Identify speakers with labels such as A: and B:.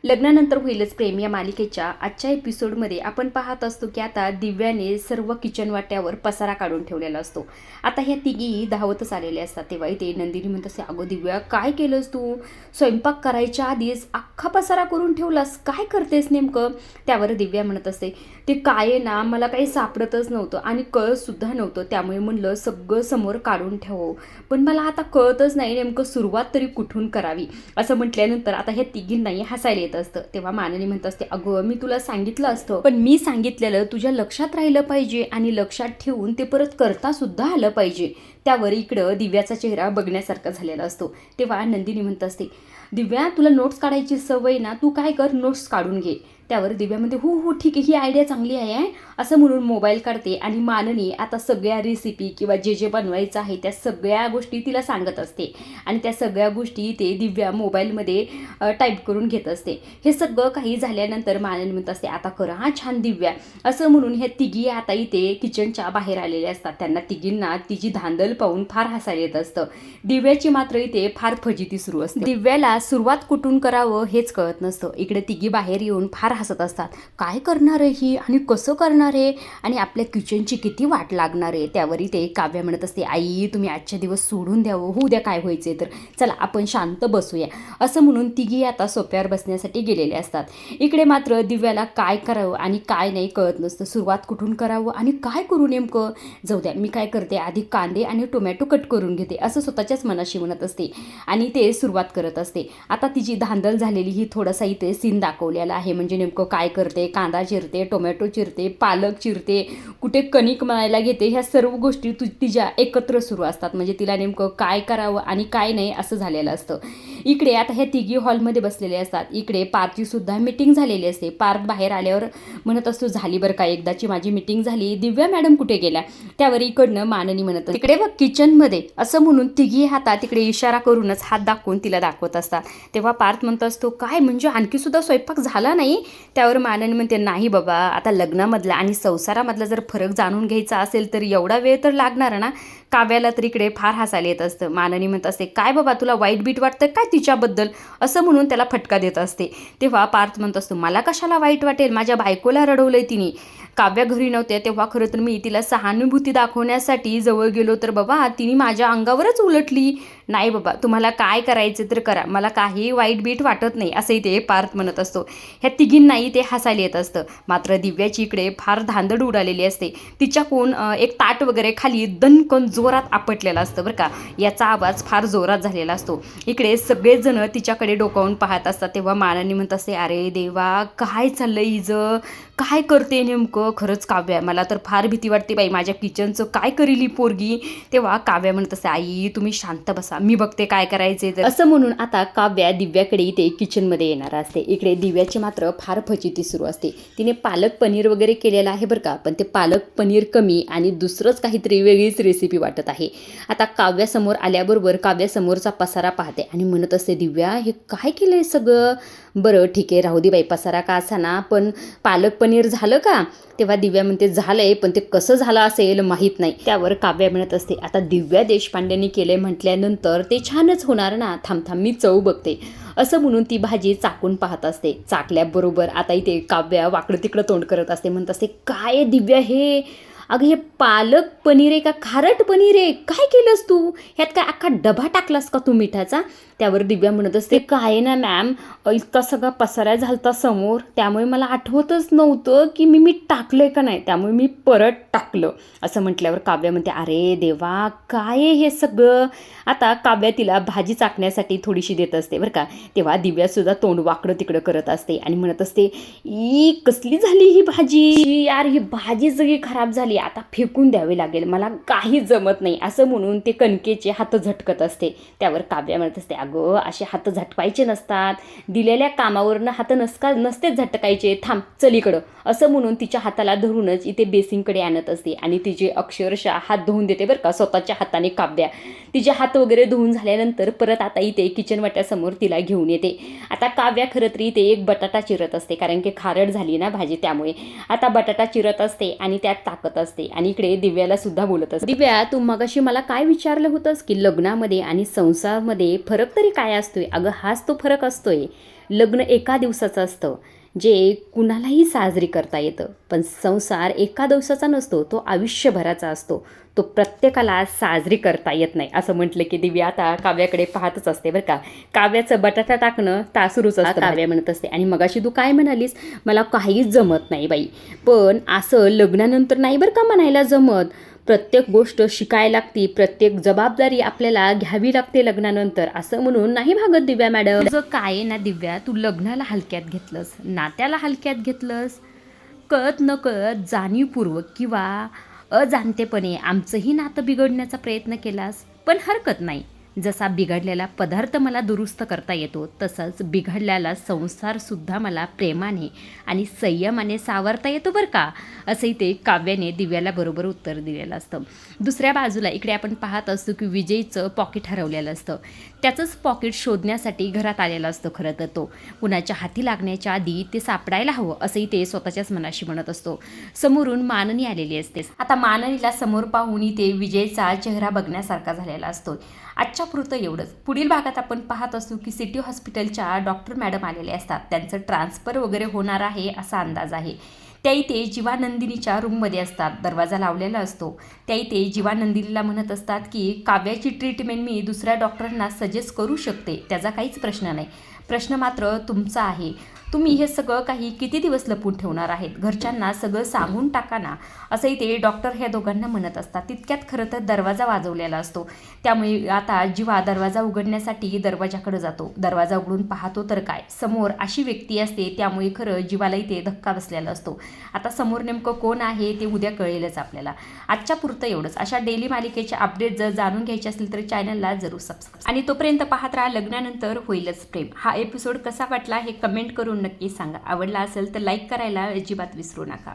A: लग्नानंतर होईलच प्रेम या मालिकेच्या आजच्या एपिसोडमध्ये आपण पाहत असतो की आता दिव्याने सर्व किचन वाट्यावर पसारा काढून ठेवलेला असतो. आता ह्या तिघी धावतच आलेल्या असतात. तेव्हा इथे नंदिनी म्हणत असते, अगं दिव्या काय केलंस तू? स्वयंपाक करायच्या आधीच अख्खा पसारा करून ठेवलास, काय करतेस नेमकं? त्यावर दिव्या म्हणत असते, ते काय आहे ना, मला काही सापडतच नव्हतं आणि कळतसुद्धा नव्हतं, त्यामुळे म्हणलं सगळं समोर काढून ठेवू, पण मला आता कळतच नाही नेमकं सुरुवात तरी कुठून करावी. असं म्हटल्यानंतर आता ह्या तिघींनाही हसायला येत असतं. तेव्हा माननी म्हणत असते, अगं मी तुला सांगितलं असतं, पण मी सांगितलेलं तुझ्या लक्षात राहिलं पाहिजे आणि लक्षात ठेवून ते परत करता सुद्धा आलं पाहिजे. त्यावर इकडं दिव्याचा चेहरा बघण्यासारखा झालेला असतो. तेव्हा नंदिनी म्हणत असते, दिव्या तुला नोट्स काढायची सवय ना, तू काय कर, नोट्स काढून घे. त्यावर दिव्या म्हणते, हो हो ठीक आहे, ही आयडिया चांगली आहे असं म्हणून मोबाईल काढते आणि माननी आता सगळ्या रेसिपी किंवा जे जे बनवायचं आहे त्या सगळ्या गोष्टी तिला सांगत असते आणि त्या सगळ्या गोष्टी ते दिव्या मोबाईलमध्ये टाईप करून घेत असते. हे सगळं काही झाल्यानंतर माननी म्हणत असते, आता कर हा छान दिव्या, असं म्हणून ह्या तिघी आता इथे किचनच्या बाहेर आलेल्या असतात. त्यांना तिघींना तिची धांदल पाहून फार हसायला येत असतं. दिव्याची मात्र इथे फार फजिती सुरू असते. दिव्याला सुरुवात कुठून करावं हेच कळत नसतं. इकडे तिघी बाहेर येऊन फार हसत असतात. काय करणार आहे ही आणि कसं करणार आहे आणि आपल्या किचनची किती वाट लागणार आहे. त्यावरी ते काव्या म्हणत असते, आई तुम्ही आजच्या दिवस सोडून द्यावं, होऊ द्या काय व्हायचे तर, चला आपण शांत बसूया. असं म्हणून तिघी आता सोप्यावर बसण्यासाठी गेलेले असतात. इकडे मात्र दिव्याला काय करावं आणि काय नाही कळत नसतं. सुरुवात कुठून करावं आणि काय करू नेमकं. जाऊ द्या मी काय करते, आधी कांदे आणि टोमॅटो कट करून घेते असं स्वतःच्याच मनाशी म्हणत असते आणि ते सुरुवात करत असते. आता तिची धांदल झालेली ही थोडासा इथे सीन दाखवलेला आहे. म्हणजे नेमकं काय करते, कांदा चिरते, टोमॅटो चिरते, पालक चिरते, कुठे कणिक मळायला घेते, ह्या सर्व गोष्टी तिच्या एकत्र सुरू असतात. म्हणजे तिला नेमकं काय करावं आणि काय नाही असं झालेलं असतं. इकडे आता ह्या तिघी हॉलमध्ये बसलेले असतात. इकडे पार्थची सुद्धा मीटिंग झालेली असते. पार्थ बाहेर आल्यावर म्हणत असतो, झाली बरं का एकदाची माझी मीटिंग झाली, दिव्या मॅडम कुठे गेल्या. त्यावर इकडनं माननी म्हणत, तिकडे बघ किचनमध्ये, असं म्हणून तिघी हातात तिकडे इशारा करूनच हात दाखवून तिला दाखवत असतात. तेव्हा पार्थ म्हणत असतो, काय म्हणजे आणखी सुद्धा स्वयंपाक झाला नाही. त्यावर माननी म्हणते, नाही बाबा, आता लग्नामधला आणि संसारामधला जर फरक जाणून घ्यायचा असेल तर एवढा वेळ तर लागणार ना. काव्याला तर इकडे फार हसायला येत असतं. माननी म्हणत असते, काय बाबा तुला वाईट बीट वाटतं काय तिच्याबद्दल, असं म्हणून त्याला फटका देत असते. तेव्हा पार्थ म्हणत असतो, मला कशाला वाईट वाटेल, माझ्या बायकोला रडवलंय तिने. काव्या घरी नव्हते तेव्हा खरं तर मी तिला सहानुभूती दाखवण्यासाठी जवळ गेलो तर बाबा तिने माझ्या अंगावरच उलटली. नाही बाबा, तुम्हाला काय करायचं तर करा, मला काही वाईट बीट वाटत नाही, असंही ते पार्थ म्हणत असतो. ह्या तिघींनाही ते हसायला येत असतं. मात्र दिव्याची इकडे फार धांदड उडालेली असते. तिच्याकडून एक ताट वगैरे खाली दणकन जोरात आपटलेला असतं बरं का. याचा आवाज फार जोरात झालेला असतो. इकडे सगळेजण तिच्याकडे डोकावून पाहत असतात. तेव्हा माननी म्हणत असते, अरे देवा काय चाललंय हिचं, काय करते नेमकं. खरंच काव्या, मला तर फार भीती वाटते बाई, माझ्या किचनचं काय करील ही पोरगी. तेव्हा काव्या म्हणत असते, आई तुम्ही शांत बसा, मी बघते काय करायचे तर. असं म्हणून आता काव्या दिव्याकडे इथे किचनमध्ये येणार असते. इकडे दिव्याची मात्र फार फजिती सुरू असते. तिने पालक पनीर वगैरे केलेलं आहे बरं का, पण ते पालक पनीर कमी आणि दुसरंच काहीतरी वेगळीच रेसिपी वाटत आहे. आता काव्यासमोर आल्याबरोबर काव्यासमोरचा पसारा पाहते आणि म्हणत असते, दिव्या हे काय केलंय सगळं. बरं ठीक आहे, राहू दे बाई, पसारा का असाना, पण पालक पनीर झालं का. तेव्हा दिव्या म्हणते, झालंय, पण ते कसं झालं असेल माहीत नाही. त्यावर काव्या म्हणत असते, आता दिव्या देशपांडेंनी केलंय म्हटल्यानंतर ते छानच होणार ना, थांब मी चव बघते. असं म्हणून ती भाजी चाकून पाहत असते. चाकल्याबरोबर आता इथे काव्या वाकडं तिकडं तोंड करत असते. म्हणत असते, काय दिव्या हे, अगं हे पालक पनीर आहे का खारट पनीर आहे, काय केलंस तू, ह्यात काय अख्खा डबा टाकलास का तू मिठाचा. त्यावर दिव्या म्हणत असते, काय ना मॅम, इतका सगळा पसारा झालता समोर, त्यामुळे मला आठवतच नव्हतं की मी मीठ टाकलंय का नाही, त्यामुळे मी परत टाकलं. असं म्हटल्यावर काव्या म्हणते, अरे देवा काय हे सगळं. आता काव्या तिला भाजी चाकण्यासाठी थोडीशी देत असते बरं का. तेव्हा दिव्यासुद्धा तोंड वाकडं तिकडं करत असते आणि म्हणत असते, ई कसली झाली ही भाजी यार, ही भाजी सगळी खराब झाली, आता फेकून द्यावी लागेल, मला काही जमत नाही. असं म्हणून ते कणकेचे हात झटकत असते. त्यावर काव्या म्हणत असते, अगं असे हात झटकायचे नसतात, दिलेल्या कामावरनं हात नसतेच झटकायचे, थांब चल इकडं. असं म्हणून तिच्या हाताला धरूनच इथे बेसिंगकडे आणत असते आणि तिचे अक्षरशः हात धुवून देते बरं का स्वतःच्या हाताने काव्या. तिचे हात वगैरे धुवून झाल्यानंतर परत आता इथे किचन वाट्यासमोर तिला घेऊन येते. आता काव्या खरं तरी इथे एक बटाटा चिरत असते, कारण की खारट झाली ना भाजी, त्यामुळे आता बटाटा चिरत असते आणि त्यात टाकत असते. आणि इकडे दिव्याला सुद्धा बोलत असते, दिव्या तू मगाशी मला काय विचारलं होतंस की लग्नामध्ये आणि संसारामध्ये फरक तरी काय असतोय? अगं हाच तो फरक असतोय. लग्न एका दिवसाचं असतं, जे कुणालाही साजरी करता येतं. पण संसार एका दिवसाचा नसतो, तो आयुष्यभराचा असतो. तो प्रत्येकाला साजरी करता येत नाही. असं म्हटलं की दिव्या आता काव्याकडे पाहतच असते बरं का. काव्याचं बटाटा टाकणं सुरूच असतं. काव्या म्हणत असते आणि मगाशी तू काय म्हणालीस, मला काहीच जमत नाही बाई. पण असं लग्नानंतर नाही बरं का म्हणायला जमत. प्रत्येक गोष्ट शिकायला लागती, प्रत्येक जबाबदारी आपल्याला घ्यावी लागते लग्नानंतर. असं म्हणून नाही भागत दिव्या मॅडम. तुझं काय आहे ना दिव्या, तू लग्नाला हलक्यात घेतलंस, नात्याला हलक्यात घेतलंस. कळत न कळत जाणीवपूर्वक किंवा अजाणतेपणे आमचंही नातं बिघडण्याचा प्रयत्न केलास. पण हरकत नाही. जसा बिघडलेला पदार्थ मला दुरुस्त करता येतो, तसंच बिघडलेला संसारसुद्धा मला प्रेमाने आणि संयमाने सावरता येतो बरं का. असंही ते काव्याने दिव्याला बरोबर उत्तर दिलेलं असतं. दुसऱ्या बाजूला इकडे आपण पाहत असतो की विजयचं पॉकेट हरवलेलं असतं. त्याचंच पॉकेट शोधण्यासाठी घरात आलेला असतो खरं तर तो. कुणाच्या हाती लागण्याच्या आधी ते सापडायला हवं असंही ते स्वतःच्याच मनाशी म्हणत असतो. समोरून माननी आलेली असते. आता माननीला समोर पाहून इथे विजयचा चेहरा बघण्यासारखा झालेला असतो. आजच्या पुरतं एवढंच. पुढील भागात आपण पाहत असू की सिटी हॉस्पिटलच्या डॉक्टर मॅडम आलेले असतात. त्यांचं ट्रान्सफर वगैरे होणार आहे असा अंदाज आहे. त्या इथे जीवानंदिनीच्या रूममध्ये असतात. दरवाजा लावलेला असतो. त्या इथे जीवानंदिनीला म्हणत असतात की काव्याची ट्रीटमेंट मी दुसऱ्या डॉक्टरांना सजेस्ट करू शकते, त्याचा काहीच प्रश्न नाही. प्रश्न मात्र तुमचा आहे. तुम्ही हे सगळं काही किती दिवस लपून ठेवणार आहेत? घरच्यांना सगळं सांगून टाका ना, असंही ते डॉक्टर ह्या दोघांना म्हणत असतात. तितक्यात खरं तर दरवाजा वाजवलेला असतो. त्यामुळे आता जीवा दरवाजा उघडण्यासाठी दरवाजाकडे जातो. दरवाजा उघडून पाहतो तर काय, समोर अशी व्यक्ती असते. त्यामुळे खरं जीवाला इथे धक्का बसलेला असतो. आता समोर नेमकं कोण आहे ते उद्या कळेलच आपल्याला. आजच्या पुरतं एवढंच. अशा डेली मालिकेच्या अपडेट जर जाणून घ्यायचे असतील तर चॅनलला जरूर सबस्क्राईब आणि तोपर्यंत पाहत राहा लग्नानंतर होईलच प्रेम. हा एपिसोड कसा वाटला हे कमेंट करून नक्की सांगा. आवडला असेल तर लाईक करायला अजिबात विसरू नका.